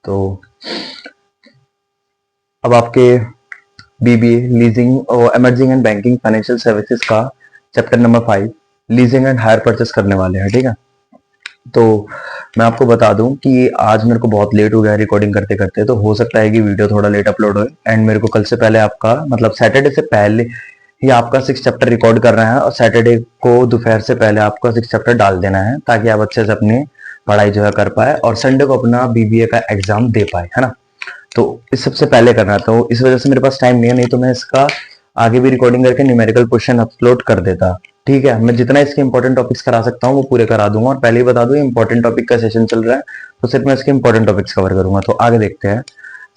तो अब आपके बीबीए लीजिंग और emerging and banking financial services का chapter number 5 leasing and hire purchase करने वाले हैं। ठीक है, तो मैं आपको बता दूं कि आज मेरे को बहुत लेट हो गया रिकॉर्डिंग करते करते, तो हो सकता है कि वीडियो थोड़ा लेट अपलोड हो। एंड मेरे को कल से पहले आपका मतलब सैटरडे से पहले ही आपका 6 चैप्टर रिकॉर्ड करना है और सैटरडे को दोपहर से पहले आपका 6 चैप्टर डाल देना है, ताकि आप अच्छे से अपनी पढ़ाई जो है कर पाए और संडे को अपना बीबीए का एग्जाम दे पाए, है ना। तो इस सबसे पहले करना, तो इस वजह से मेरे पास टाइम नहीं है, नहीं तो मैं इसका आगे भी रिकॉर्डिंग करके न्यूमेरिकल क्वेश्चन अपलोड कर देता। ठीक है, मैं जितना इसके इंपॉर्टेंट टॉपिक्स करा सकता हूँ वो पूरे करा दूंगा। और पहले ही बता दूं इंपॉर्टेंट टॉपिक का सेशन चल रहा है, तो सिर्फ मैं इसके इंपॉर्टेंट टॉपिक्स कवर करूंगा। तो आगे देखते हैं।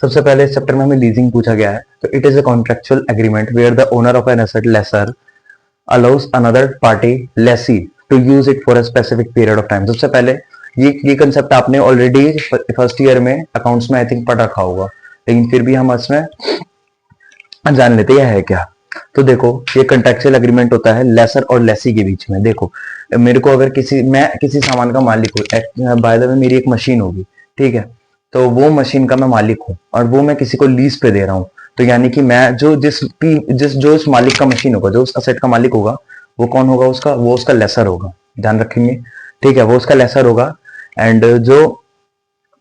सबसे पहले इस चैप्टर में हमें लीजिंग पूछा गया है, तो it is a contractual agreement where the owner of an asset lessor allows another party lessee to use it for a specific period of time। सबसे पहले ये कंसेप्ट आपने ऑलरेडी फर्स्ट ईयर में अकाउंट्स में आई थिंक पढ़ रखा होगा, लेकिन फिर भी हम इसमें जान लेते हैं है क्या। तो देखो, ये कंट्रेक्चुअल एग्रीमेंट होता है लेसर और लेसी के बीच में। देखो, मेरे को अगर मैं किसी सामान का मालिक हूँ, बाय द वे मेरी एक मशीन होगी, ठीक है, तो वो मशीन का मैं मालिक हूँ और वो मैं किसी को लीज पे दे रहा हूँ। तो यानी कि मैं जो जो इस मालिक का मशीन होगा, जो उस असेट का मालिक होगा, वो कौन होगा? वो उसका लेसर होगा, ध्यान रखेंगे। ठीक है, वो उसका लेसर होगा। एंड जो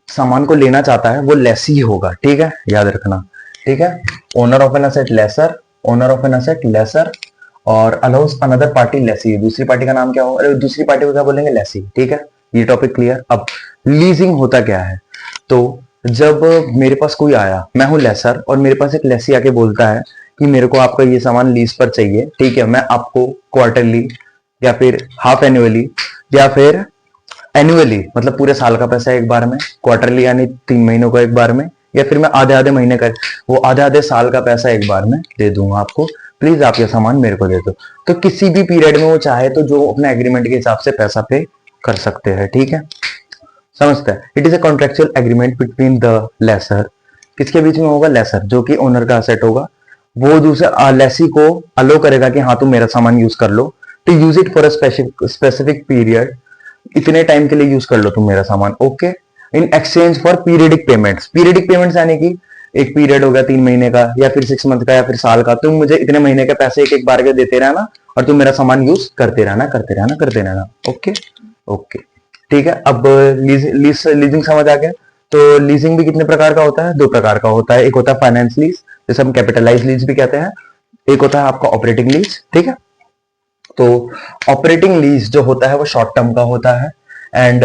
सामान को लेना चाहता है वो लेसी होगा। ठीक है, याद रखना। ठीक है, owner of an asset lessor, owner of an asset lessor और अलाउस अनदर पार्टी लेसी। दूसरी पार्टी का नाम क्या होगा? अरे दूसरी पार्टी को क्या बोलेंगे? लेसी। ठीक है, ये टॉपिक क्लियर। अब लीजिंग होता क्या है? तो जब मेरे पास कोई आया, मैं हूं लेसर और मेरे पास एक लेसी आके बोलता है कि मेरे को आपका ये सामान लीज पर चाहिए। ठीक है, मैं आपको क्वार्टरली या फिर हाफ एनुअली या फिर एनुअली मतलब पूरे साल का पैसा एक बार में, क्वार्टरली यानी 3 महीनों का एक बार में, या फिर मैं आधे आधे महीने का, वो आधे आधे साल का पैसा एक बार में दे दूंगा आपको। प्लीज आप ये सामान मेरे को दे दो। तो किसी भी पीरियड में वो चाहे तो जो अपने एग्रीमेंट के हिसाब से पैसा पे कर सकते हैं। ठीक है, समझते हैं। It is a contractual agreement between the lessor, किसके बीच में होगा? लेसर, जो कि ओनर का असेट होगा, वो दूसरे लेसी को अलो करेगा कि हाँ तुम मेरा सामान यूज कर लो, to use it for a specific period, इतने टाइम के लिए यूज कर लो तुम मेरा सामान। Okay, in exchange for periodic payments. Periodic payments यानी कि एक पीरियड हो गया 3 महीने का या फिर 6 मंथ का या फिर साल का, तुम मुझे इतने महीने के पैसे एक एक बार के देते रहना और तुम मेरा सामान यूज करते रहना करते रहना करते रहना। ओके ओके, ठीक है। अब लीजिंग समझ आ गया। तो लीजिंग भी कितने प्रकार का होता है? 2 प्रकार का होता है। एक होता है फाइनेंस लीज, जैसे हम कैपिटलाइज लीज भी कहते हैं। एक होता है आपका ऑपरेटिंग लीज। ठीक है, तो ऑपरेटिंग लीज जो होता है वो शॉर्ट टर्म का होता है। एंड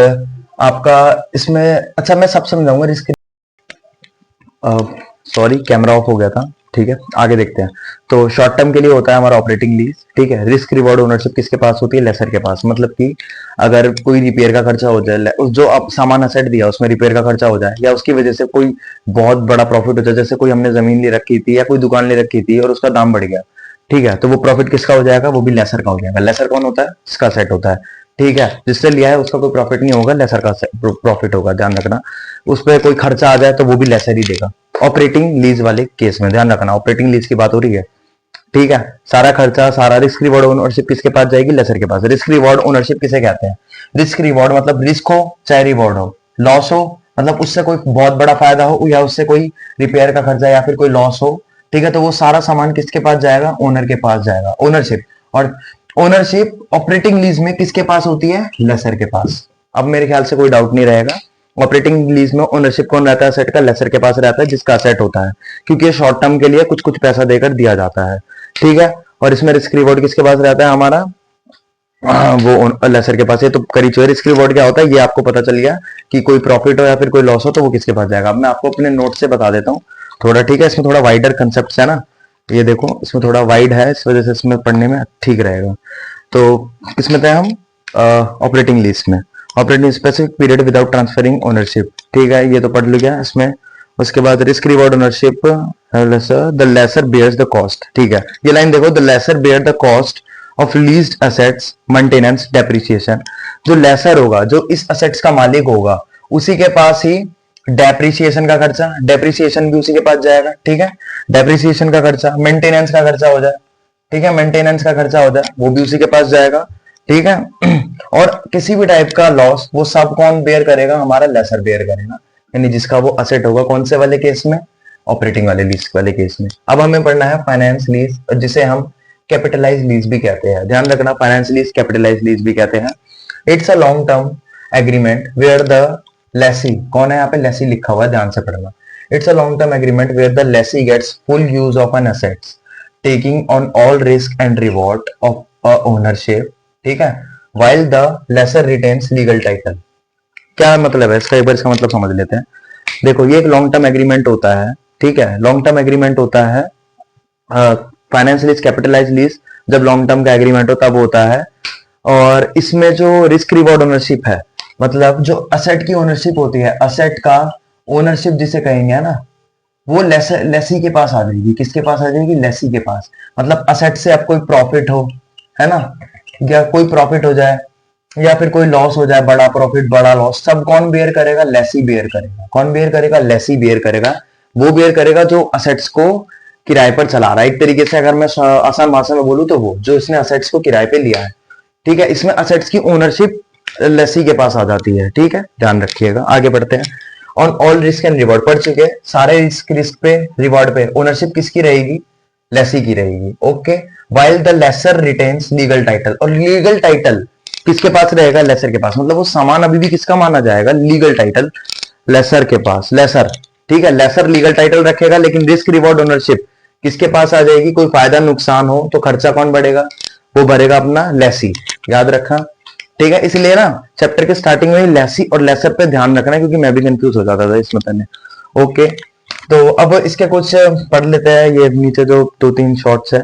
आपका इसमें, अच्छा मैं सब समझाऊंगा। रिस्क, सॉरी कैमरा ऑफ हो गया था। ठीक है, आगे देखते हैं। तो शॉर्ट टर्म के लिए होता है हमारा ऑपरेटिंग लीज। ठीक है, रिस्क रिवॉर्ड ओनरशिप किसके पास होती है? लेसर के पास। मतलब कि अगर कोई रिपेयर का खर्चा हो जाए, जो आप सामान असेट दिया उसमें रिपेयर का खर्चा हो जाए, या उसकी वजह से कोई बहुत बड़ा प्रॉफिट हो जाए, जैसे कोई हमने जमीन ले रखी थी या कोई दुकान ले रखी थी और उसका दाम बढ़ गया, ठीक है, तो वो प्रॉफिट किसका हो जाएगा? वो भी लेसर का हो जाएगा। लेसर कौन होता है? जिसका सेट होता है। ठीक है, जिससे लिया है उसका कोई प्रॉफिट नहीं होगा, लेसर का प्रॉफिट होगा, ध्यान रखना। उस पर कोई खर्चा आ जाए तो वो भी लेसर ही देगा। ऑपरेटिंग लीज वाले केस में ध्यान रखना, ऑपरेटिंग लीज की बात हो रही है। ठीक है, सारा खर्चा, सारा रिस्क रिवॉर्ड ओनरशिप किसके पास जाएगी? लेसर के पास। रिस्क रिवॉर्ड ओनरशिप किसे कहते हैं? रिस्क रिवॉर्ड मतलब रिस्क हो चाहे रिवॉर्ड हो, लॉस हो मतलब उससे कोई बहुत बड़ा फायदा हो या उससे कोई रिपेयर का खर्चा या फिर कोई लॉस हो, ठीक है, तो वो सारा सामान किसके पास जाएगा? ओनर के पास जाएगा। ओनरशिप, और ओनरशिप ऑपरेटिंग लीज में किसके पास होती है? लेसर के पास। अब मेरे ख्याल से कोई डाउट नहीं रहेगा। ऑपरेटिंग लीज में ओनरशिप कौन रहता है? सेट का, लेसर के पास रहता है, जिसका सेट होता है, क्योंकि शॉर्ट टर्म के लिए कुछ कुछ पैसा देकर दिया जाता है। ठीक है, और इसमें रिस्क रिवॉर्ड किसके पास रहता है? हमारा वो लेसर के पास है। तो करीब रिस्क रिवॉर्ड क्या होता है ये आपको पता चल गया कि कोई प्रॉफिट हो या फिर कोई लॉस हो तो वो किसके पास जाएगा। अब मैं आपको अपने नोट से बता देता हूँ थोड़ा। ठीक है, इसमें थोड़ा वाइडर कंसेप्ट है ना, ये देखो इसमें थोड़ा वाइड है, इस वजह से इसमें पढ़ने में ठीक रहेगा। तो किसमें थे हम? ऑपरेटिंग लीज में। Operating specific period without transferring ownership. ठीक है, ये तो पढ़ लिया इसमें। उसके बाद risk reward ownership, the lessor bears the cost. ठीक है, ये लाइन देखो, the lessor bear the cost of leased assets maintenance depreciation. जो लेसर होगा, जो इस असेट्स का मालिक होगा, उसी के पास ही डेप्रिसिएशन का खर्चा, डेप्रिसिएशन भी उसी के पास जाएगा। ठीक है, डेप्रिसिएशन का खर्चा, मेंटेनेंस का खर्चा हो जाए, ठीक है, मेंटेनेंस का खर्चा हो जाए वो भी उसी के पास जाएगा। ठीक है, और किसी भी टाइप का लॉस वो सब कौन बेयर करेगा? हमारा लेसर बेयर करेगा। यानी जिसका वो असेट होगा, कौन से वाले केस में, ऑपरेटिंग वाले लीज वाले केस में। अब हमें पढ़ना है फाइनेंस लीज, जिसे हम कैपिटलाइज लीज भी कहते हैं। ध्यान रखना, फाइनेंस लीज कैपिटलाइज लीज भी कहते हैं। It's a long term agreement where the lessee, कौन है यहाँ पे, लेसी लिखा हुआ है, ध्यान से पढ़ना। It's a long term agreement where the lessee gets full use of an assets taking on all risk and reward of a ownership, ठीक है, while the lesser retains legal title। क्या मतलब है इसका, एक बार इसका मतलब समझ लेते हैं। देखो, ये एक लॉन्ग टर्म एग्रीमेंट होता है, ठीक है, लॉन्ग टर्म एग्रीमेंट होता है। फाइनेंस लीज, कैपिटलाइज लीज, जब लॉन्ग टर्म का एग्रीमेंट होता है तब होता है। और इसमें जो रिस्क रिवॉर्ड ओनरशिप है, मतलब जो असेट की ओनरशिप होती है, असेट का ओनरशिप जिसे कहेंगे ना, वो लेसी के पास आ जाएगी। किसके पास आ जाएगी, लेसी के पास। मतलब असेट से अब कोई प्रॉफिट हो, है ना, या कोई प्रॉफिट हो जाए या फिर कोई लॉस हो जाए, बड़ा प्रॉफिट बड़ा लॉस, सब कौन बेयर करेगा, लेसी बेयर करेगा। कौन बेयर करेगा, लेसी बेयर करेगा। वो बेयर करेगा जो असेट्स को किराए पर चला रहा है। एक तरीके से अगर मैं आसान भाषा में बोलूं तो वो जो इसने असेट्स को किराए पे लिया है, ठीक है, इसमें असेट्स की ओनरशिप लेसी के पास आ जाती है, ठीक है, ध्यान रखिएगा। आगे बढ़ते हैं। On all risk and reward, पढ़ चुके, सारे रिस्क पे, रिवॉर्ड पे ओनरशिप किसकी रहेगी, लेसी की रहेगी, okay. While the lessor retains legal title, और लीगल टाइटल किसके पास रहेगा, लेसर के पास। मतलब वो सामान अभी भी किसका माना जाएगा, लीगल टाइटल लेसर के पास, लेसर, ठीक है, लेसर लीगल टाइटल रखेगा, लेकिन रिस्क रिवॉर्ड ओनरशिप किसके पास आ जाएगी। कोई फायदा नुकसान हो तो खर्चा कौन बढ़ेगा, वो भरेगा अपना लेसी, याद रखा, ठीक है। इसलिए ना चैप्टर के स्टार्टिंग में लेसी और लेसर पे ध्यान रखना, क्योंकि मैं भी कंफ्यूज हो जाता था इसमें पहले, ओके। तो अब इसके कुछ पढ़ लेते हैं, ये नीचे जो 2-3 शॉर्ट्स है।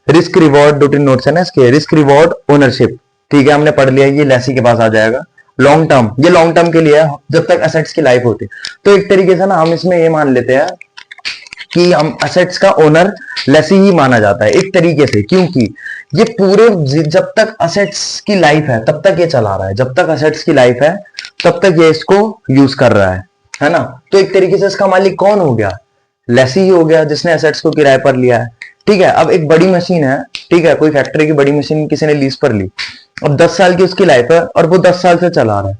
रिस्क रिवॉर्ड, 2-3 नोट्स है ना इसके। रिस्क रिवॉर्ड ओनरशिप, ठीक है, हमने पढ़ लिया, ये लेसी के पास आ जाएगा। लॉन्ग टर्म, ये लॉन्ग टर्म के लिए है, जब तक एसेट्स की लाइफ होती है। तो एक तरीके से ना हम इसमें ये मान लेते हैं कि हम असेट्स का ओनर लेसी ही माना जाता है एक तरीके से, क्योंकि ये पूरे जब तक असेट्स की लाइफ है तब तक ये चला रहा है। जब तक असेट्स की लाइफ है तब तक ये इसको यूज कर रहा है ना। तो एक तरीके से इसका मालिक कौन हो गया, लेसी ही हो गया, जिसने एसेट्स को किराए पर लिया है, ठीक है। अब एक बड़ी मशीन है, ठीक है, कोई फैक्ट्री की बड़ी मशीन किसी ने लीज पर ली, अब 10 साल की उसकी लाइफ है और वो 10 साल से चला रहा है,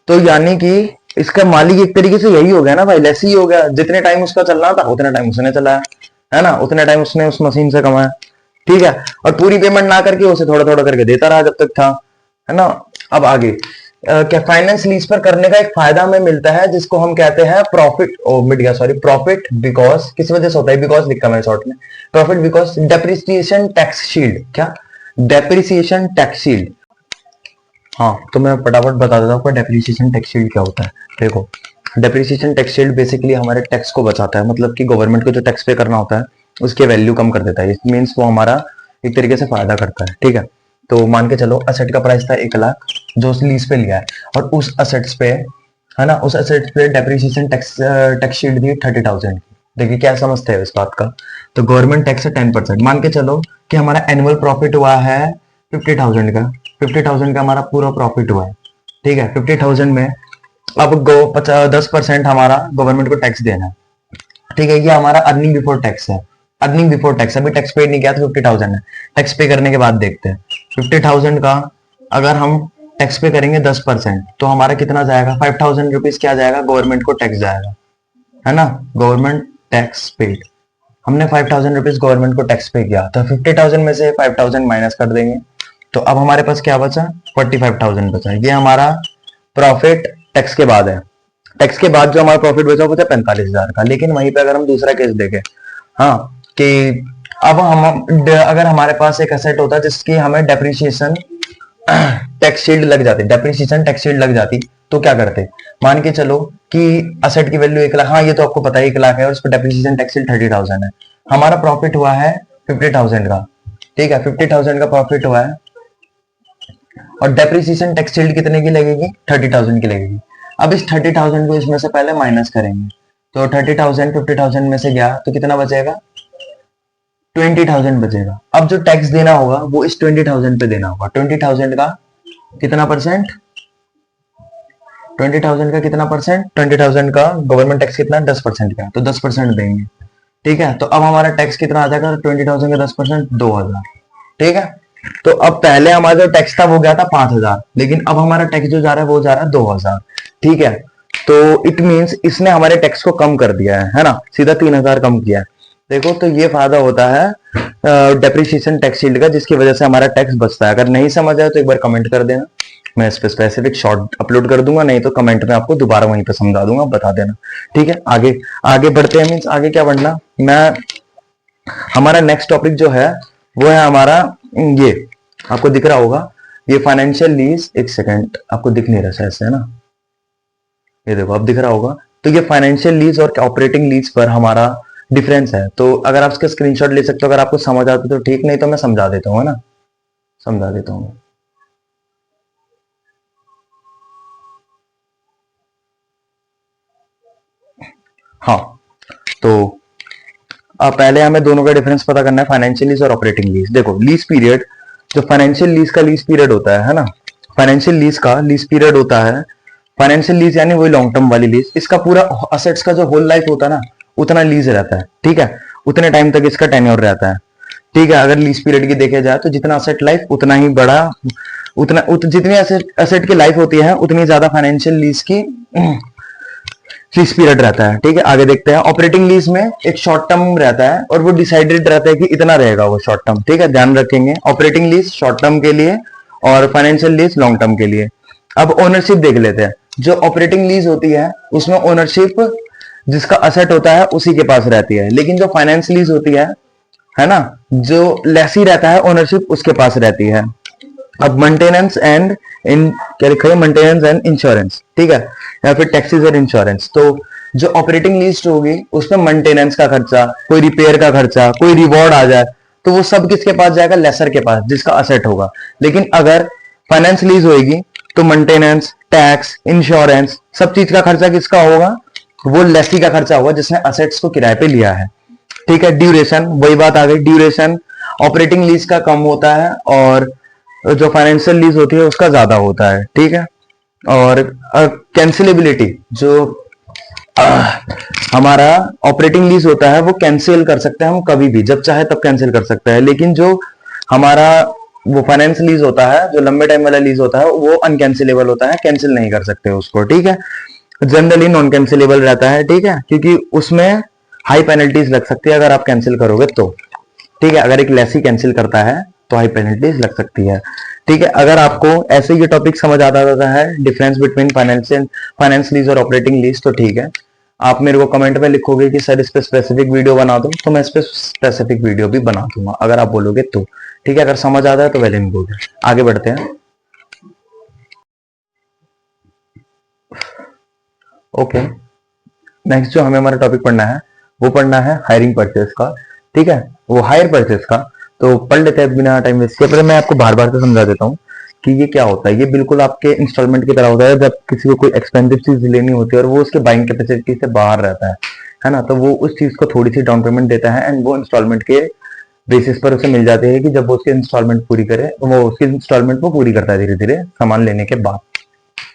तो यानी कि इसका मालिक एक तरीके से यही हो गया ना भाई, लेसी ही हो गया। जितने टाइम उसका चलना था उतने टाइम उसने चलाया, है ना, उतने टाइम उसने उस मशीन से कमाया, ठीक है। और पूरी पेमेंट ना करके उसे थोड़ा थोड़ा करके देता रहा जब तक था, है ना। अब आगे क्या, फाइनेंस लीज पर करने का एक फायदा हमें मिलता है जिसको हम कहते हैं प्रॉफिट, मिट गया सॉरी, प्रॉफिट बिकॉज, किस वजह से होता है, बिकॉज लिखा मैंने शॉर्ट में, profit because depreciation tax shield. क्या, डेप्रिसिएशन टैक्स शील्ड, हाँ, तो मैं फटाफट बता देता हूँ डेप्रिसिएशन टैक्स शील्ड क्या होता है। देखो, डेप्रिसिएशन टैक्स शील्ड बेसिकली हमारे टैक्स को बचाता है, मतलब कि गवर्नमेंट को जो टैक्स पे करना होता है उसके वैल्यू कम कर देता है। इट मीन्स वो हमारा एक तरीके से फायदा करता है, ठीक है। तो मान के चलो असेट का प्राइस था 1 लाख जो उस लीज पे लिया है, और उस असेट्स पे, है ना, उस असेट्स पे डेप्रिसिएशन टैक्स शील्ड दी 30,000 की। देखिए क्या समझते हैं इस बात का, तो गवर्नमेंट टैक्स है 10%। मान के चलो कि हमारा एनुअल प्रॉफिट हुआ है 50,000 का, 50,000 का हमारा पूरा प्रॉफिट हुआ है, ठीक है। 50,000 में अब 10% हमारा गवर्नमेंट को टैक्स देना है, ठीक है। ये हमारा अर्निंग बिफोर टैक्स है, अर्निंग बिफोर टैक्स, अभी टैक्स पे नहीं किया तो 50,000 है। टैक्स पे करने के बाद देखते हैं 50,000 का अगर हम टैक्स पे करेंगे 10%, तो हमारा कितना जाएगा, 5,000 रुपीज क्या जाएगा, गवर्नमेंट को टैक्स जाएगा, है ना, गवर्नमेंट टैक्स पेड। हमने 5,000 रुपीज गवर्नमेंट को टैक्स पे किया, तो 50,000 में से 5,000 माइनस कर देंगे, तो अब हमारे पास क्या बचा, 45,000 बचा। ये हमारा प्रॉफिट टैक्स के बाद है। टैक्स के बाद जो हमारा प्रॉफिट बचा वो बचा 45,000 का। लेकिन वहीं पे अगर हम दूसरा केस देखें, हाँ, कि अब हम अगर हमारे पास एक एसेट होता जिसकी हमें डेप्रिसिएशन टैक्स शील्ड लग जाती, डेप्रिसिएशन टैक्स शील्ड लग जाती, तो क्या करते, मान के चलो कि असेट की वैल्यू 1 लाख, हाँ ये तो आपको पता है 1 लाख है, और उस पर डेप्रिसिएशन टैक्स शील्ड 30,000 है। हमारा प्रॉफिट हुआ है 50,000 का, ठीक है, 50,000 का प्रॉफिट हुआ है, और डेप्रिसिएशन टैक्स शील्ड कितने की लगेगी, 30,000 की लगेगी। अब इस 30,000 को इसमें से पहले माइनस करेंगे, तो 30,000 50,000 में से गया तो कितना बचेगा, 20,000 बचेगा। अब जो टैक्स देना होगा वो इस 20,000 पे देना होगा। 20,000 का कितना परसेंट, 20,000 का कितना परसेंट, 20,000 का गवर्नमेंट टैक्स कितना, 10% का, तो 10% देंगे, ठीक है। तो अब हमारा टैक्स कितना आ जाएगा, 20,000 का 10% 2,000, ठीक है। तो अब पहले हमारा जो टैक्स था वो गया था 5,000, लेकिन अब हमारा टैक्स जो जा रहा है वो जा रहा है 2,000, ठीक है। तो इट मीन्स इसने हमारे टैक्स को कम कर दिया है ना, सीधा 3000 कम किया है। देखो तो ये फायदा होता है डेप्रिसिएशन टैक्स शील्ड का, जिसकी वजह से हमारा टैक्स बचता है। अगर नहीं समझ आए तो एक बार कमेंट कर देना, मैं इस पे स्पेसिफिक शॉर्ट अपलोड कर दूंगा, नहीं तो कमेंट में आपको दोबारा वहीं पे समझा दूंगा, बता देना। ठीक है, आगे आगे बढ़ते हैं। मीन्स आगे क्या बढ़ना, मैं हमारा नेक्स्ट टॉपिक जो है वो है हमारा ये, आपको दिख रहा होगा ये फाइनेंशियल लीज। एक सेकंड, आपको दिख नहीं रहा ऐसे है ना, ये देखो अब दिख रहा होगा। तो ये फाइनेंशियल लीज और ऑपरेटिंग लीज पर हमारा डिफरेंस है। तो अगर आप इसका स्क्रीनशॉट ले सकते हो, अगर आपको समझ आता तो ठीक, नहीं तो मैं समझा देता हूँ, है ना, समझा देता हूँ। हाँ, तो अब पहले हमें दोनों का डिफरेंस पता करना है, फाइनेंशियल लीज और ऑपरेटिंग लीज। देखो लीज पीरियड, जो फाइनेंशियल लीज का लीज पीरियड होता है ना, फाइनेंशियल लीज का लीज पीरियड होता है, फाइनेंशियल लीज यानी वही लॉन्ग टर्म वाली लीज, इसका पूरा असेट्स का जो होल लाइफ होता है ना, उतना लीज रहता है। ठीक है, उतने टाइम तक इसका टेन्योर रहता है। ठीक है, अगर लीज पीरियड की देखा जाए तो जितना असेट लाइफ उतना ही बड़ा, जितनी असेट की लाइफ होती है उतनी ज्यादा फाइनेंशियल लीज की लीज पीरियड रहता है। ठीक है, आगे देखते हैं। ऑपरेटिंग लीज में एक शॉर्ट टर्म रहता है और वो डिसाइडेड रहता है कि इतना रहेगा वो शॉर्ट टर्म। ठीक है, ध्यान रखेंगे, ऑपरेटिंग लीज शॉर्ट टर्म के लिए और फाइनेंशियल लीज लॉन्ग टर्म के लिए। अब ओनरशिप देख लेते हैं। जो ऑपरेटिंग लीज होती है उसमें ओनरशिप जिसका असेट होता है उसी के पास रहती है, लेकिन जो फाइनेंस लीज होती है ना, जो लेसी रहता है ओनरशिप उसके पास रहती है। अब मेंटेनेंस एंड इन क्या लिखा है, मेंटेनेंस एंड इंश्योरेंस। ठीक है, या फिर टैक्सेस और इंश्योरेंस। तो जो ऑपरेटिंग लीज होगी उसमें मेंटेनेंस का खर्चा, कोई रिपेयर का खर्चा, कोई रिवॉर्ड आ जाए तो वो सब किसके पास जाएगा, लेसर के पास, जिसका असेट होगा। लेकिन अगर फाइनेंस लीज होगी तो मेंटेनेंस, टैक्स, इंश्योरेंस, सब चीज का खर्चा किसका होगा, वो लेसी का खर्चा होगा जिसने असेट्स को किराए पे लिया है। ठीक है, ड्यूरेशन, वही बात आ गई, ड्यूरेशन ऑपरेटिंग लीज का कम होता है और जो फाइनेंशियल लीज होती है उसका ज्यादा होता है। ठीक है, और कैंसिलेबिलिटी, जो हमारा ऑपरेटिंग लीज होता है वो कैंसिल कर सकते हैं हम कभी भी, जब चाहे तब कैंसिल कर सकते हैं। लेकिन जो हमारा वो फाइनेंस लीज होता है, जो लंबे टाइम वाला लीज होता है, वो अनकैंसिलेबल होता है, कैंसिल नहीं कर सकते उसको। ठीक है, जनरली नॉन कैंसिलेबल रहता है। ठीक है, क्योंकि उसमें हाई पेनल्टीज लग सकती है अगर आप कैंसिल करोगे तो। ठीक है, अगर एक लेसी कैंसिल करता है तो हाई पेनल्टीज लग सकती है। ठीक है, अगर आपको ऐसे ये टॉपिक समझ आता है, डिफरेंस बिटवीन फाइनेंस लीज और ऑपरेटिंग लीज, तो ठीक है, आप मेरे को कमेंट में लिखोगे कि सर इस पे स्पेसिफिक वीडियो बना दो, तो मैं इस पे स्पेसिफिक वीडियो भी बना दूंगा अगर आप बोलोगे तो। ठीक है, अगर समझ आता है तो वेल एंड गुड। आगे बढ़ते हैं। ओके, नेक्स्ट जो हमें हमारा टॉपिक पढ़ना है वो पढ़ना है हायरिंग परचेस का। ठीक है, वो हायर परचेस का, तो पढ़ लेते हैं बिना टाइम वेस्ट किए। पहले मैं आपको बार बार से समझा देता हूँ कि ये क्या होता है। ये बिल्कुल आपके इंस्टॉलमेंट की तरह होता है, जब किसी को कोई एक्सपेंसिव चीज लेनी होती है और वो उसके बाइंग कैपेसिटी से बाहर रहता है ना, तो वो उस चीज को थोड़ी सी डाउन पेमेंट देता है एंड वो इंस्टॉलमेंट के बेसिस पर उसे मिल जाते हैं कि जब वो उसकी इंस्टॉलमेंट पूरी करे, वो उसकी इंस्टॉलमेंट वो पूरी करता है धीरे धीरे सामान लेने के बाद।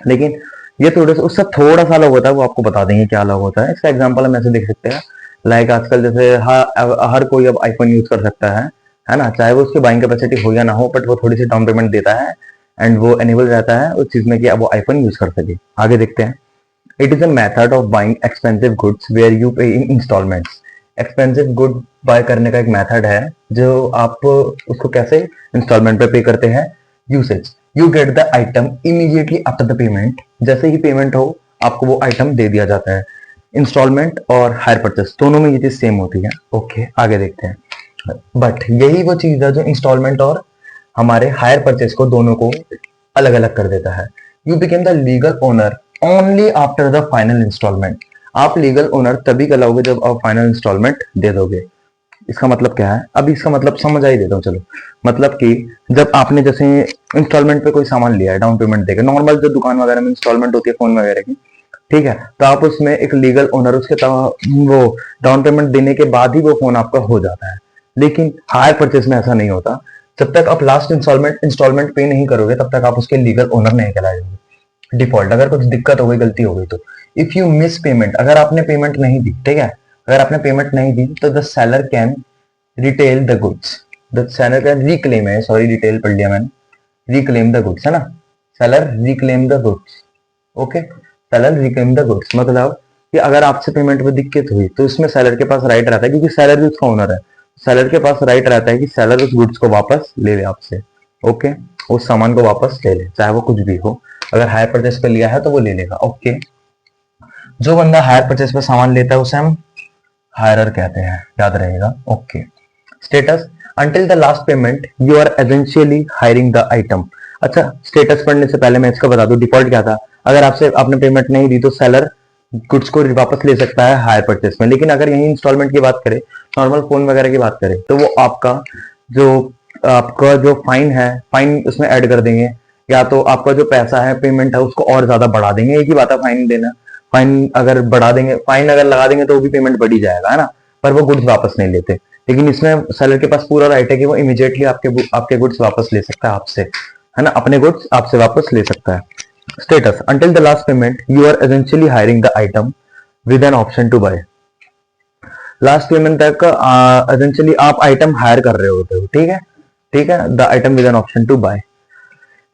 लेकिन ये थोड़ा सा उससे थोड़ा सा अलग होता है, वो आपको बता देंगे क्या अलग होता है। इसका एग्जांपल हम ऐसे देख सकते हैं, लाइक आजकल जैसे हर कोई अब आईफोन यूज कर सकता है ना, चाहे वो उसकी बाइंग कैपेसिटी हो या ना हो, बट वो थोड़ी सी डाउन पेमेंट देता है एंड वो एनेबल रहता है उस चीज में कि अब वो आईफोन यूज कर सके। आगे देखते हैं। It is a method of buying expensive goods where you pay in instalments. Expensive good buy करने का एक मेथड है जो आप उसको कैसे इंस्टॉलमेंट पे पे करते हैं। Usage, you get the item immediately after the payment, जैसे ही पेमेंट हो आपको वो आइटम दे दिया जाता है। इंस्टॉलमेंट और हायर परचेस दोनों में ये चीज सेम होती है। ओके, आगे देखते हैं। बट यही वो चीज है जो इंस्टॉलमेंट और हमारे हायर परचेस को दोनों को अलग अलग कर देता है। You became the legal owner only after the final instalment. आप लीगल ओनर तभी कहलाओगे जब आप फाइनल इंस्टॉलमेंट दे दोगे। इसका मतलब क्या है, अभी इसका मतलब समझ आई देता हूँ चलो। मतलब कि जब आपने जैसे इंस्टॉलमेंट पे कोई सामान लिया है डाउन पेमेंट देकर, नॉर्मल जो दुकान वगैरह में इंस्टॉलमेंट होती है फोन वगैरह की, ठीक है, तो आप उसमें एक लीगल ओनर उसके वो डाउन पेमेंट देने के बाद ही वो फोन आपका हो जाता है। लेकिन हायर परचेस में ऐसा नहीं होता। जब तक आप लास्ट इंस्टॉलमेंट पे नहीं करोगे तब तक आप उसके लीगल ओनर नहीं कहलाओगे। डिफॉल्ट, अगर कुछ दिक्कत हो गई, गलती हो गई तो, इफ यू मिस पेमेंट, अगर आपने पेमेंट नहीं दी, ठीक है, अगर आपने पेमेंट नहीं दी तो the seller can retail the goods, the seller can reclaim है, सॉरी रिटेल पढ़ लिया मैंने, रिक्लेम द गुड्स है ना, seller reclaim the goods. Okay, seller reclaim the goods, मतलब कि अगर आपसे पेमेंट में दिक्कत हुई तो इसमें सेलर के पास राइट रहता है, क्योंकि सेलर भी उसका ओनर है, सेलर के पास राइट रहता है कि सेलर उस गुड्स को वापस ले ले आपसे। ओके, उस सामान को वापस ले ले, चाहे वो कुछ भी हो। अगर हायर परचेस पे लिया है तो वो ले लेगा। ओके, जो बंदा हायर परचेस पे सामान लेता है उसे हम हायरर कहते हैं, याद रहेगा। Okay, status until the last payment you are essentially hiring the item. अच्छा, स्टेटस पढ़ने से पहले मैं इसका बता दूं डिफॉल्ट क्या था। अगर आपसे आपने पेमेंट नहीं दी तो सेलर गुड्स को वापस ले सकता है हायर परचेस में, लेकिन अगर यही इंस्टॉलमेंट की बात करें, नॉर्मल फोन वगैरह की बात करें, तो वो आपका जो फाइन है, फाइन उसमें ऐड कर देंगे, या तो आपका जो पैसा है पेमेंट है उसको और ज्यादा बढ़ा देंगे। एक ही बात है फाइन देना, फाइन अगर बढ़ा देंगे, फाइन अगर लगा देंगे तो वो भी पेमेंट बढ़ी जाएगा, है ना, पर वो गुड्स वापस नहीं लेते। लेकिन इसमें सेलर के पास पूरा राइट है कि वो इमीडिएटली आपके गुड्स वापस ले सकता है आपसे, है ना, अपने गुड्स आपसे वापस ले सकता है। Status until the last payment you are essentially hiring the item with an option to buy. Last payment तक एसेंशियली आप आइटम हायर कर रहे होते हो, ठीक है, ठीक है, the item with an option to buy.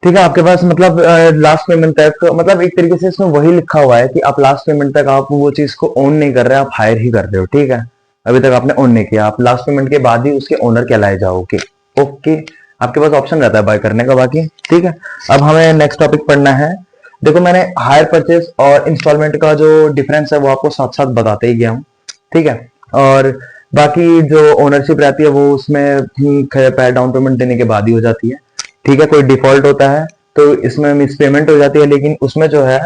ठीक है, आपके पास मतलब लास्ट पेमेंट तक, मतलब एक तरीके से इसमें वही लिखा हुआ है कि आप लास्ट पेमेंट तक आप वो चीज को ओन नहीं कर रहे, आप हायर ही कर रहे हो। ठीक है, अभी तक आपने ओन नहीं किया, आप लास्ट पेमेंट के बाद ही उसके ओनर कहलाए जाओगे। ओके, आपके पास ऑप्शन रहता है बाय करने का बाकी। ठीक है, अब हमें नेक्स्ट टॉपिक पढ़ना है। देखो, मैंने हायर परचेस और इंस्टॉलमेंट का जो डिफरेंस है वो आपको साथ साथ बताते ही गया हूँ। ठीक है, और बाकी जो ओनरशिप रहती है वो उसमें डाउन पेमेंट देने के बाद ही हो जाती है। ठीक है, कोई डिफॉल्ट होता है तो इसमें मिस पेमेंट हो जाती है, लेकिन उसमें जो है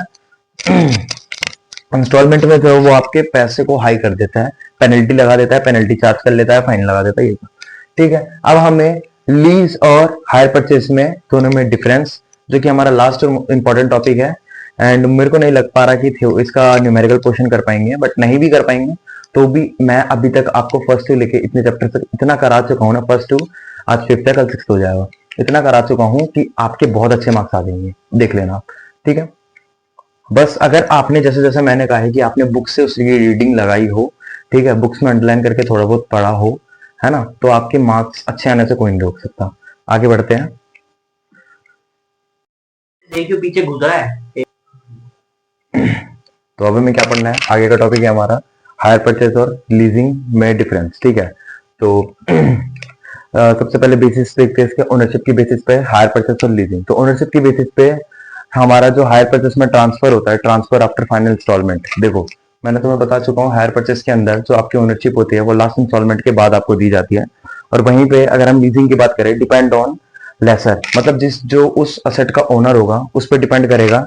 इंस्टॉलमेंट में जो वो आपके पैसे को हाई कर देता है, पेनल्टी लगा देता है, पेनल्टी चार्ज कर लेता है, फाइन लगा देता है ये। ठीक है, अब हमें लीज और हायर परचेस में दोनों में डिफरेंस, जो कि हमारा लास्ट इंपॉर्टेंट टॉपिक है, एंड मेरे को नहीं लग पा रहा कि इसका न्यूमेरिकल क्वेश्चन कर पाएंगे, बट नहीं भी कर पाएंगे तो भी मैं अभी तक आपको फर्स्ट टू लेके इतने चैप्टर तक इतना करा चुका हूँ ना, फर्स्ट टू आज फिफ्थ है, कल सिक्स्थ हो जाएगा, इतना करा चुका हूं कि आपके बहुत अच्छे मार्क्स आ जाएंगे, देख लेना आप। ठीक है, बस अगर आपने जैसे जैसे मैंने कहा है कि आपने बुक से उसकी रीडिंग लगाई हो, ठीक है, बुक्स में अंडरलाइन करके थोड़ा बहुत पढ़ा हो, है ना, तो आपके मार्क्स अच्छे आने से कोई नहीं रोक सकता। आगे बढ़ते हैं। देखिए पीछे घुस रहा है। तो अभी में क्या पढ़ना है, आगे का टॉपिक है हमारा हायर परचेज और लीजिंग में डिफरेंस। ठीक है, तो सबसे पहले बेसिस देखते हैं इसके ओनरशिप की बेसिस पे हायर परचेस और लीजिंग। तो ओनरशिप की बेसिस पे हमारा जो हायर परचेस में ट्रांसफर होता है, ट्रांसफर आफ्टर फाइनल इंस्टॉलमेंट। देखो, मैंने तुम्हें बता चुका हूँ हायर परचेस के अंदर जो आपकी ओनरशिप होती है वो लास्ट इंस्टॉलमेंट के बाद आपको दी जाती है, और वहीं पे अगर हम लीजिंग की बात करें, डिपेंड ऑन लेसर, मतलब जो उस असेट का ओनर होगा उस पर डिपेंड करेगा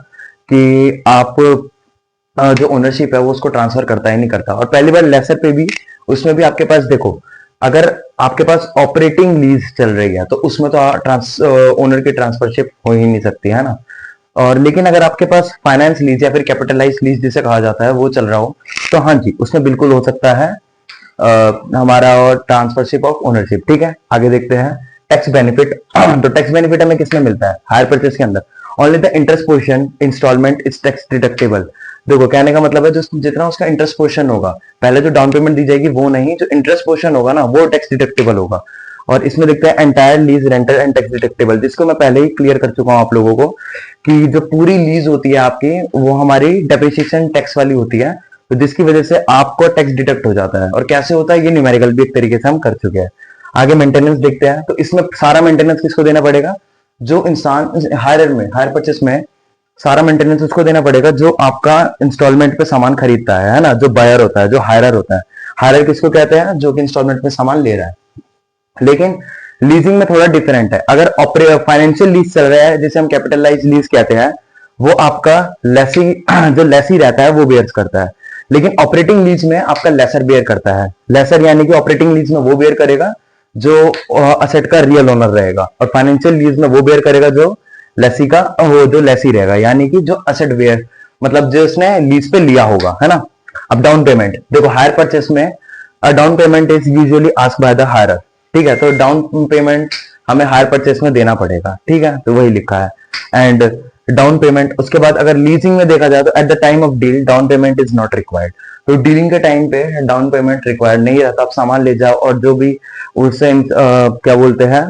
कि आप जो ओनरशिप है वो उसको ट्रांसफर करता है नहीं करता। और पहली बार लेसर पे भी, उसमें भी आपके पास देखो, अगर आपके पास ऑपरेटिंग लीज चल रही है तो उसमें तो ओनर की ट्रांसफरशिप हो ही नहीं सकती, है ना। और लेकिन अगर आपके पास फाइनेंस लीज या फिर कैपिटलाइज लीज जिसे कहा जाता है वो चल रहा हो, तो हाँ जी, उसमें बिल्कुल हो सकता है हमारा और ट्रांसफरशिप ऑफ ओनरशिप। ठीक है, आगे देखते हैं टैक्स बेनिफिट। तो टैक्स बेनिफिट हमें किसमें मिलता है, हायर परचेस के अंदर। Only the interest portion instalment is tax deductible. देखो, कहने का मतलब है जो जितना उसका इंटरेस्ट पोर्शन होगा, पहले जो डाउन पेमेंट दी जाएगी वो नहीं, जो इंटरेस्ट पोर्शन होगा ना वो टैक्स डिडक्टेबल होगा। और इसमें देखते हैं entire lease rental and tax deductible, जिसको मैं पहले ही क्लियर कर चुका हूं आप लोगों को कि जो पूरी लीज होती है आपकी वो हमारी डेप्रिसिएशन टैक्स वाली होती है, तो जिसकी वजह से आपको टैक्स डिडक्ट हो जाता है। और कैसे होता है ये न्यूमेरिकल भी एक तरीके से हम कर चुके हैं। आगे मेंटेनेंस देखते हैं, तो इसमें सारा मेंटेनेंस किसको देना पड़ेगा, जो इंसान हायर परचेस में सारा मेंटेनेंस उसको देना पड़ेगा जो आपका इंस्टॉलमेंट पे सामान खरीदता है ना, जो बायर होता है, जो हायरर होता है। हायरर किसको कहते हैं, जो कि इंस्टॉलमेंट में सामान ले रहा है। लेकिन लीजिंग में थोड़ा डिफरेंट है। अगर फाइनेंशियल लीज चल रहा है जिसे हम कैपिटलाइज लीज कहते हैं, वो आपका लेसी जो लेसी रहता है वो बेयर करता है। लेकिन ऑपरेटिंग लीज में आपका लेसर बेयर करता है। लेसर यानी कि ऑपरेटिंग लीज में वो बेयर करेगा जो असेट का रियल ओनर रहेगा, और फाइनेंशियल लीज में वो बेयर करेगा जो लेसी का, वो जो लेसी रहेगा, यानी कि जो असेट बेयर, मतलब जो उसने लीज पे लिया होगा, है ना। अब डाउन पेमेंट देखो, हायर परचेस में down payment is usually asked by the hirer. ठीक है, तो डाउन पेमेंट हमें हायर परचेस में देना पड़ेगा। ठीक है, तो वही लिखा है। एंड डाउन पेमेंट, उसके बाद अगर लीजिंग में देखा जाए तो at the time of deal down payment is not required. तो डीलिंग के टाइम पे डाउन पेमेंट रिक्वायर्ड नहीं रहता, आप सामान ले जाओ और जो भी उससे क्या बोलते हैं,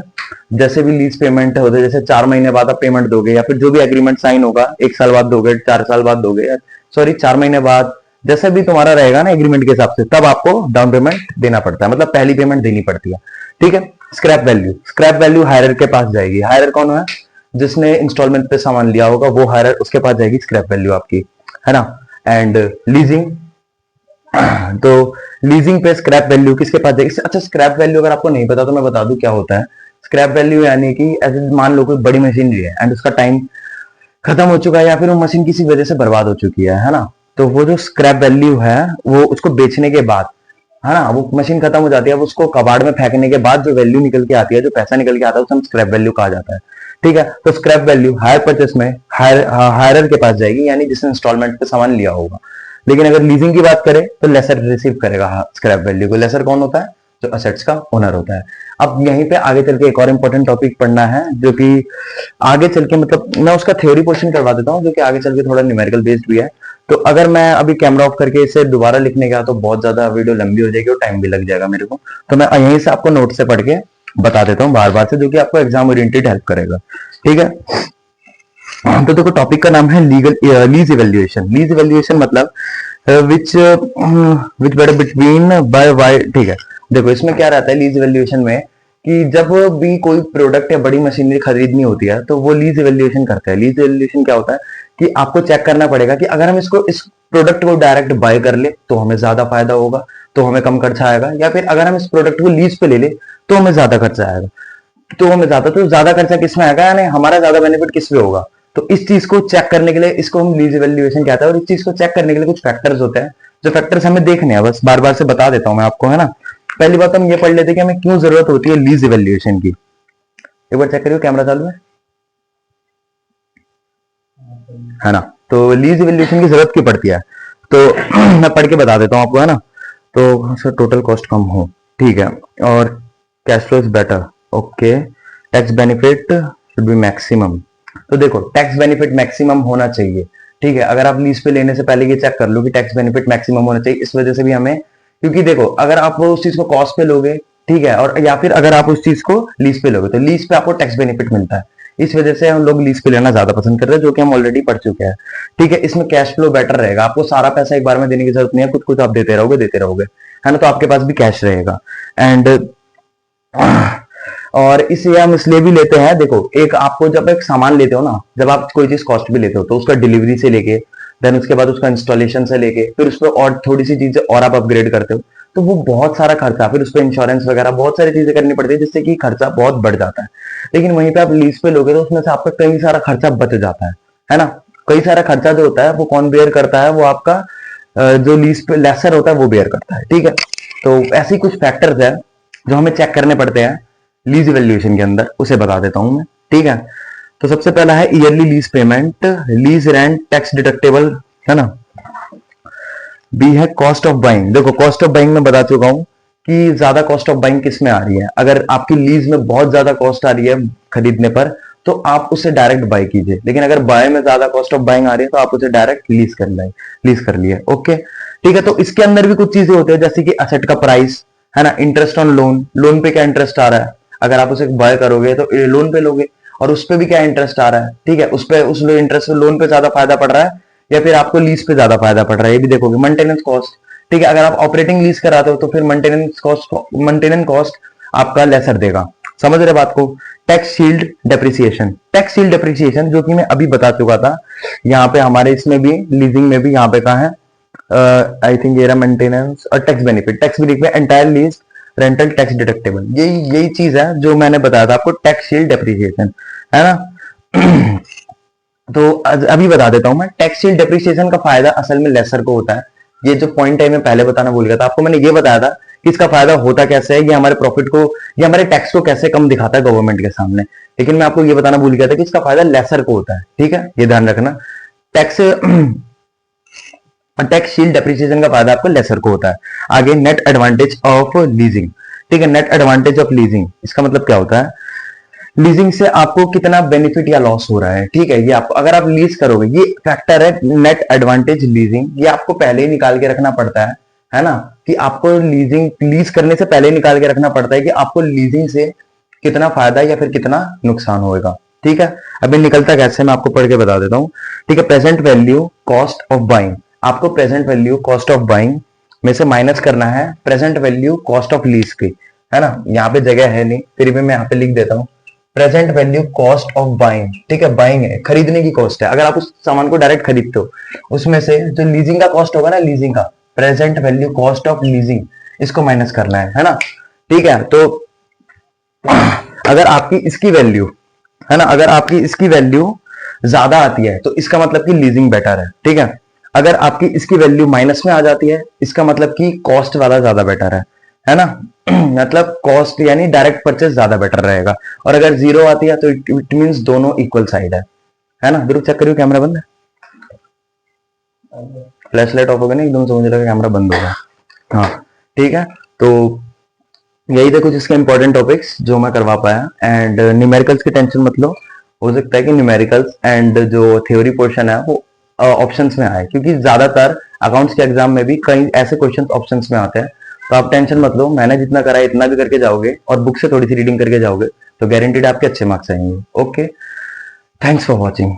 जैसे भी लीज पेमेंट होते, जैसे 4 महीने बाद आप पेमेंट दोगे, या फिर जो भी एग्रीमेंट साइन होगा 1 साल बाद दोगे, 4 साल बाद दोगे, सॉरी 4 महीने बाद, जैसा भी तुम्हारा रहेगा ना एग्रीमेंट के हिसाब से, तब आपको डाउन पेमेंट देना पड़ता है, मतलब पहली पेमेंट देनी पड़ती है। ठीक है। स्क्रैप वैल्यू हायरर के पास जाएगी। हायरर कौन है? जिसने इंस्टॉलमेंट पे सामान लिया होगा वो हायरर, उसके पास जाएगी स्क्रैप वैल्यू आपकी, है ना। एंड लीजिंग, तो लीजिंग पे स्क्रैप वैल्यू किसके पास जाएगी? अच्छा, स्क्रैप वैल्यू अगर आपको नहीं पता तो मैं बता दूं क्या होता है। स्क्रैप वैल्यू यानी कि ऐसे मान लो कोई बड़ी मशीनरी है एंड उसका टाइम खत्म हो चुका है या फिर वो मशीन किसी वजह से बर्बाद हो चुकी है ना, तो वो जो स्क्रैप वैल्यू है वो उसको बेचने के बाद, है ना, वो मशीन खत्म हो जाती है, अब उसको कबाड़ में फेंकने के बाद जो वैल्यू निकल के आती है, जो पैसा निकल के आता है, उसे हम स्क्रैप वैल्यू कहा जाता है। ठीक है। तो स्क्रैप वैल्यू हायर परचेस में हायरर के पास जाएगी, यानी जिसने इंस्टॉलमेंट पे सामान लिया होगा। लेकिन अगर लीजिंग की बात करें तो लेसर रिसीव करेगा स्क्रैप वैल्यू को। लेसर कौन होता है? जो असेट्स का ओनर होता है। अब यहीं पे आगे चल के एक और इंपॉर्टेंट टॉपिक पढ़ना है, जो कि आगे चल के, मतलब मैं उसका थ्योरी पोर्शन करवा देता हूँ, जो कि आगे चल के थोड़ा न्यूमेरिकल बेस्ड भी है। तो अगर मैं अभी कैमरा ऑफ करके इसे दोबारा लिखने गया तो बहुत ज्यादा वीडियो लंबी हो जाएगी और टाइम भी लग जाएगा मेरे को, तो मैं यहीं से आपको नोट से पढ़ के बता देता हूँ बार बार से, जो कि आपको एग्जाम ओरिएंटेड हेल्प करेगा। ठीक है। तो देखो टॉपिक का नाम है लीज इवेल्युएशन। लीज इवेल्युएशन मतलब विच विच बिटवीन बाय वाई। ठीक है। देखो इसमें क्या रहता है लीज इवेल्युएशन में, कि जब भी कोई प्रोडक्ट या बड़ी मशीनरी खरीदनी होती है तो वो लीज इवेल्युएशन करता है। लीज इवेल्युएशन क्या होता है कि आपको चेक करना पड़ेगा कि अगर हम इस प्रोडक्ट को डायरेक्ट बाय कर ले तो हमें ज्यादा फायदा होगा, तो हमें कम खर्चा आएगा, या फिर अगर हम इस प्रोडक्ट को लीज पे ले ले तो हमें ज्यादा खर्चा आएगा। तो ज्यादा खर्चा किसमें आएगा, यानी हमारा ज्यादा बेनिफिट किस पे होगा। तो इस चीज को चेक करने के लिए इसको हम लीज इवेल्युएशन कहते हैं, और इस चीज को चेक करने के लिए कुछ फैक्टर्स होते हैं, जो फैक्टर्स हमें देखने हैं, बस बार बार से बता देता हूं मैं आपको, है ना। पहली बात हम ये पढ़ लेते हैं कि हमें क्यों जरूरत होती है लीज इवेल्युएशन की। एक बार चेक करियो, कैमरा चालू है ना। तो लीज इवेल्युएशन की जरूरत क्यों पड़ती है, तो मैं पढ़ के बता देता हूं आपको, है ना। तो सर टोटल कॉस्ट कम हो, ठीक है, और cash flow is better, okay, tax benefit should be maximum. तो देखो टैक्स बेनिफिट मैक्सिमम होना चाहिए। ठीक है। अगर आप लीज पे लेने से पहले ये चेक कर लो कि टैक्स बेनिफिट मैक्सिमम होना चाहिए, इस वजह से भी हमें, क्योंकि देखो अगर आप उस चीज को कॉस्ट पे लोगे, ठीक है, और या फिर अगर आप उस चीज को लीज पे लोगे तो लीज पे आपको टैक्स बेनिफिट मिलता है, इस वजह से हम लोग लीज पे लेना ज्यादा पसंद करते हैं, जो कि हम ऑलरेडी पढ़ चुके हैं। ठीक है। इसमें कैश फ्लो बेटर रहेगा, आपको सारा पैसा एक बार में देने की जरूरत नहीं है, कुछ कुछ आप देते रहोगे, है ना, तो आपके पास भी कैश रहेगा। एंड और इसे हम इसलिए भी लेते हैं, देखो एक आपको जब एक सामान लेते हो ना, जब आप कोई चीज कॉस्ट भी लेते हो तो उसका डिलीवरी से लेके, देन उसके बाद उसका इंस्टॉलेशन से लेके, फिर उस पर और थोड़ी सी चीजें और आप अपग्रेड करते हो, तो वो बहुत सारा खर्चा, फिर उस पर इंश्योरेंस वगैरह बहुत सारी चीजें करनी पड़ती है, जिससे कि खर्चा बहुत बढ़ जाता है। लेकिन वहीं पे आप लीज पे लोगे तो उसमें से आपका कई सारा खर्चा बच जाता है ना। कई सारा खर्चा जो होता है वो कौन बेयर करता है, वो आपका जो लीज पे लेसर होता है वो बेयर करता है। ठीक है। तो ऐसे कुछ फैक्टर्स है जो हमें चेक करने पड़ते हैं लीज इवेल्युएशन के अंदर, उसे बता देता हूं मैं। ठीक है। तो सबसे पहला है yearly lease payment, lease rent tax deductible, है ना। बी है कॉस्ट ऑफ बाइंग। देखो कॉस्ट ऑफ बाइंग में बता चुका हूं कि ज्यादा कॉस्ट ऑफ बाइंग किस में आ रही है, अगर आपकी लीज में बहुत ज्यादा कॉस्ट आ रही है खरीदने पर तो आप उसे डायरेक्ट बाय कीजिए, लेकिन अगर बाय में ज्यादा कॉस्ट ऑफ बाइंग आ रही है तो आप उसे डायरेक्ट लीज कर लिए। ओके। ठीक है। तो इसके अंदर भी कुछ चीजें होती है, जैसे कि असेट का प्राइस, है ना, इंटरेस्ट ऑन लोन, लोन पे क्या इंटरेस्ट आ रहा है, अगर आप उसे बाय करोगे तो लोन पे लोगे, और उस पे भी क्या इंटरेस्ट आ रहा है, ठीक है, उस पे उस इंटरेस्ट लोन पे ज्यादा फायदा पड़ रहा है या फिर आपको लीज पे ज्यादा फायदा पड़ रहा है, ये भी देखोगे। मेंटेनेंस कॉस्ट, ठीक है, अगर आप ऑपरेटिंग लीज कराते हो तो फिर मेंटेनेंस कॉस्ट आपका लेसर देगा, समझ रहे बात को। टैक्स शील्ड डेप्रिसिएशन जो कि मैं अभी बता चुका था, यहाँ पे हमारे इसमें भी लीजिंग में भी यहाँ पे कहा है, आई थिंक ये मेंटेनेंस और टैक्स बेनिफिट में entire lease rental tax deductible, यही चीज है जो मैंने बताया था आपको, टैक्स शील्ड डेप्रिसिएशन, है ना। तो अभी बता देता हूं मैं, टैक्स शील्ड डेप्रिसिएशन का फायदा असल में लेसर को होता है। ये जो पॉइंट है मैं पहले बताना भूल गया था आपको, मैंने ये बताया था कि इसका फायदा होता कैसे है, ये हमारे प्रॉफिट को, ये हमारे टैक्स को कैसे कम दिखाता है गवर्नमेंट के सामने, लेकिन मैं आपको ये बताना भूल गया था कि इसका फायदा लेसर को होता है। ठीक है, ये ध्यान रखना। टैक्स टैक्स शील्ड डेप्रिसिएशन का फायदा आपको लेसर को होता है। आगे नेट एडवांटेज ऑफ लीजिंग, ठीक है, नेट एडवांटेज ऑफ लीजिंग, इसका मतलब क्या होता है, लीजिंग से आपको कितना बेनिफिट या लॉस हो रहा है। ठीक है, ये आपको अगर आप लीज करोगे, ये फैक्टर है नेट एडवांटेज लीजिंग, ये आपको पहले ही निकाल के रखना पड़ता है ना, कि आपको लीज करने से पहले निकाल के रखना पड़ता है कि आपको लीजिंग से कितना फायदा या फिर कितना नुकसान होगा। ठीक है, अभी निकलता कैसे मैं आपको पढ़ के बता देता हूँ। ठीक है, present value cost of buying, आपको present value cost of buying में से माइनस करना है present value cost of lease की, है ना। यहाँ पे जगह है नहीं, फिर भी मैं यहाँ पे लिख देता हूँ present value cost of buying. ठीक है, बाइंग है, खरीदने की कॉस्ट है, अगर आप उस सामान को डायरेक्ट खरीदते हो उसमें से जो लीजिंग का कॉस्ट होगा ना, लीजिंग का present value cost of leasing, इसको माइनस करना है ना। ठीक है, तो अगर आपकी इसकी वैल्यू, है ना, अगर आपकी इसकी वैल्यू ज्यादा आती है तो इसका मतलब कि लीजिंग बेटर है। ठीक है, अगर आपकी इसकी वैल्यू माइनस में आ जाती है इसका मतलब कि कॉस्ट वाला ज्यादा बेटर है ना। मतलब कॉस्ट यानी डायरेक्ट परचेस ज्यादा बेटर रहेगा, और अगर जीरो आती है तो इट मींस दोनों इक्वल साइड है ना। जरूर चेक करियो, कैमरा बंद है, फ्लैश लाइट ऑफ हो गया ना, एकदम समझ लगा कैमरा बंद हो गया। हाँ ठीक है, तो यही थे कुछ इसके इंपॉर्टेंट टॉपिक्स जो मैं करवा पाया। एंड न्यूमेरिकल्स की टेंशन मत लो, हो सकता है कि न्यूमेरिकल्स एंड जो थ्योरी पोर्शन है वो ऑप्शंस में आए, क्योंकि ज्यादातर अकाउंट्स के एग्जाम में भी कई ऐसे क्वेश्चंस ऑप्शंस में आते हैं। तो आप टेंशन मत लो, मैंने जितना करा है इतना भी करके जाओगे और बुक से थोड़ी सी रीडिंग करके जाओगे तो गारंटीड आपके अच्छे मार्क्स आएंगे। Okay, thanks for watching.